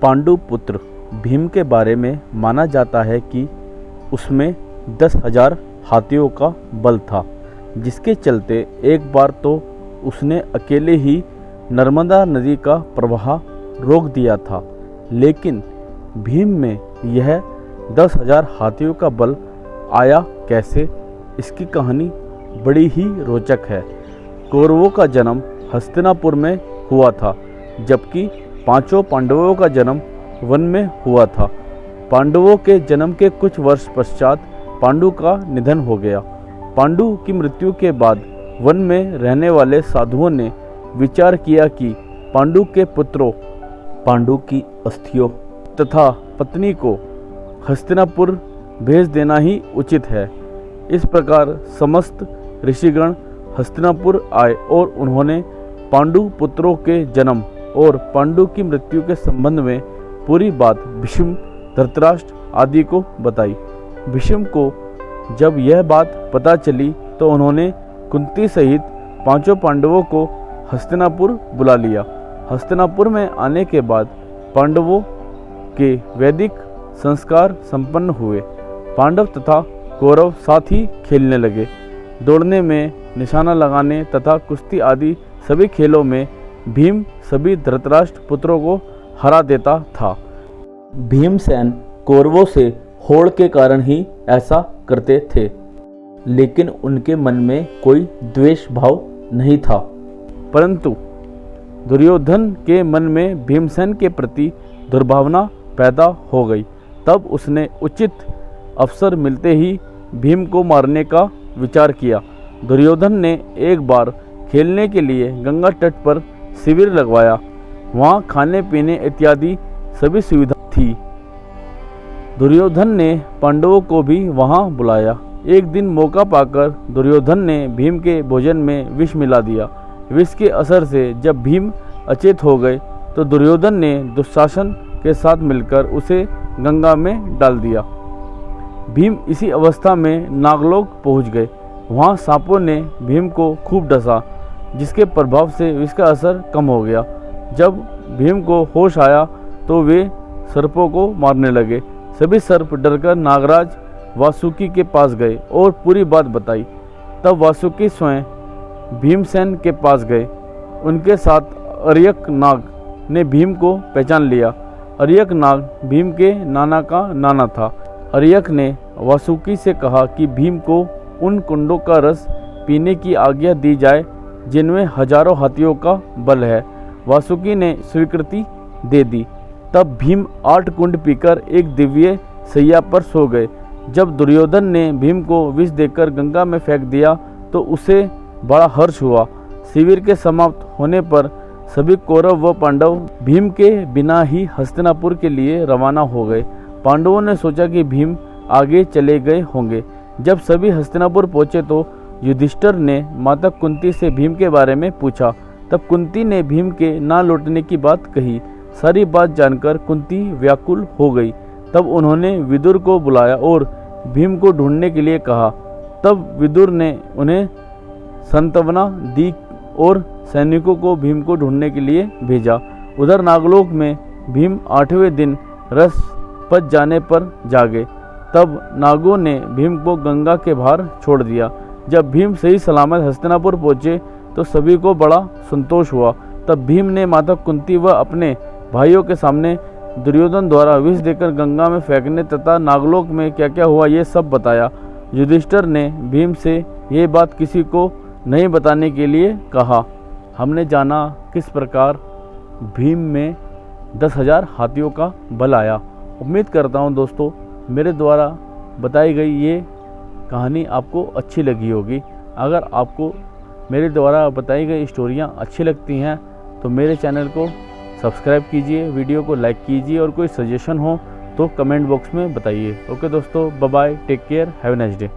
पांडुपुत्र भीम के बारे में माना जाता है कि उसमें 10,000 हाथियों का बल था, जिसके चलते एक बार तो उसने अकेले ही नर्मदा नदी का प्रवाह रोक दिया था। लेकिन भीम में यह 10,000 हाथियों का बल आया कैसे, इसकी कहानी बड़ी ही रोचक है। कौरवों का जन्म हस्तिनापुर में हुआ था, जबकि पांचों पांडवों का जन्म वन में हुआ था। पांडवों के जन्म के कुछ वर्ष पश्चात पांडु का निधन हो गया। पांडु की मृत्यु के बाद वन में रहने वाले साधुओं ने विचार किया कि पांडु के पुत्रों पांडु की अस्थियों तथा पत्नी को हस्तिनापुर भेज देना ही उचित है। इस प्रकार समस्त ऋषिगण हस्तिनापुर आए और उन्होंने पांडु पुत्रों के जन्म और पांडु की मृत्यु के संबंध में पूरी बात भीष्म, धृतराष्ट्र आदि को बताई। भीष्म को जब यह बात पता चली तो उन्होंने कुंती सहित पांचों पांडवों को हस्तिनापुर बुला लिया। हस्तिनापुर में आने के बाद पांडवों के वैदिक संस्कार संपन्न हुए। पांडव तथा कौरव साथ ही खेलने लगे। दौड़ने में, निशाना लगाने तथा कुश्ती आदि सभी खेलों में भीम सभी धृतराष्ट्र पुत्रों को हरा देता था। भीमसेन कौरवों से होड़ के कारण ही ऐसा करते थे, लेकिन उनके मन में कोई द्वेष भाव नहीं था। परंतु दुर्योधन के मन में भीमसेन के प्रति दुर्भावना पैदा हो गई। तब उसने उचित अवसर मिलते ही भीम को मारने का विचार किया। दुर्योधन ने एक बार खेलने के लिए गंगा तट पर शिविर लगवाया। वहाँ खाने पीने इत्यादि सभी सुविधा थी। दुर्योधन ने पांडवों को भी वहाँ बुलाया। एक दिन मौका पाकर दुर्योधन ने भीम के भोजन में विष मिला दिया। विष के असर से जब भीम अचेत हो गए तो दुर्योधन ने दुशासन के साथ मिलकर उसे गंगा में डाल दिया। भीम इसी अवस्था में नागलोक पहुंच गए। वहां सांपों ने भीम को खूब डसा, जिसके प्रभाव से विष का असर कम हो गया। जब भीम को होश आया तो वे सर्पों को मारने लगे। सभी सर्प डरकर नागराज वासुकी के पास गए और पूरी बात बताई। तब वासुकी स्वयं भीमसेन के पास गए। उनके साथ अर्यक नाग ने भीम को पहचान लिया। अर्यक नाग भीम के नाना का नाना था। अर्यक ने वासुकी से कहा कि भीम को उन कुंडों का रस पीने की आज्ञा दी जाए जिनमें हजारों हाथियों का बल है। वासुकी ने स्वीकृति दे दी। तब भीम 8 कुंड पीकर एक दिव्य सैया पर सो गए। जब दुर्योधन ने भीम को विष देकर गंगा में फेंक दिया तो उसे बड़ा हर्ष हुआ। शिविर के समाप्त होने पर सभी कौरव व पांडव भीम के बिना ही हस्तिनापुर के लिए रवाना हो गए। पांडवों ने सोचा कि भीम आगे चले गए होंगे। जब सभी हस्तिनापुर पहुंचे तो युधिष्ठिर ने माता कुंती से भीम के बारे में पूछा। तब कुंती ने भीम के ना लौटने की बात कही। सारी बात जानकर कुंती व्याकुल हो गई। तब उन्होंने विदुर को बुलाया और भीम को ढूंढने के लिए कहा। तब विदुर ने उन्हें सांत्वना दी और सैनिकों को भीम को ढूंढने के लिए भेजा। उधर नागलोक में भीम 8वें दिन रस पच जाने पर जागे। तब नागों ने भीम को गंगा के बाहर छोड़ दिया। जब भीम सही सलामत हस्तिनापुर पहुंचे तो सभी को बड़ा संतोष हुआ। तब भीम ने माता कुंती व अपने भाइयों के सामने दुर्योधन द्वारा विष देकर गंगा में फेंकने तथा नागलोक में क्या क्या हुआ ये सब बताया। युधिष्ठिर ने भीम से ये बात किसी को नहीं बताने के लिए कहा। हमने जाना किस प्रकार भीम में 10,000 हाथियों का बल आया। उम्मीद करता हूँ दोस्तों मेरे द्वारा बताई गई ये कहानी आपको अच्छी लगी होगी। अगर आपको मेरे द्वारा बताई गई स्टोरियाँ अच्छी लगती हैं तो मेरे चैनल को सब्सक्राइब कीजिए, वीडियो को लाइक कीजिए और कोई सजेशन हो तो कमेंट बॉक्स में बताइए। ओके दोस्तों, bye bye, take care, have a nice day.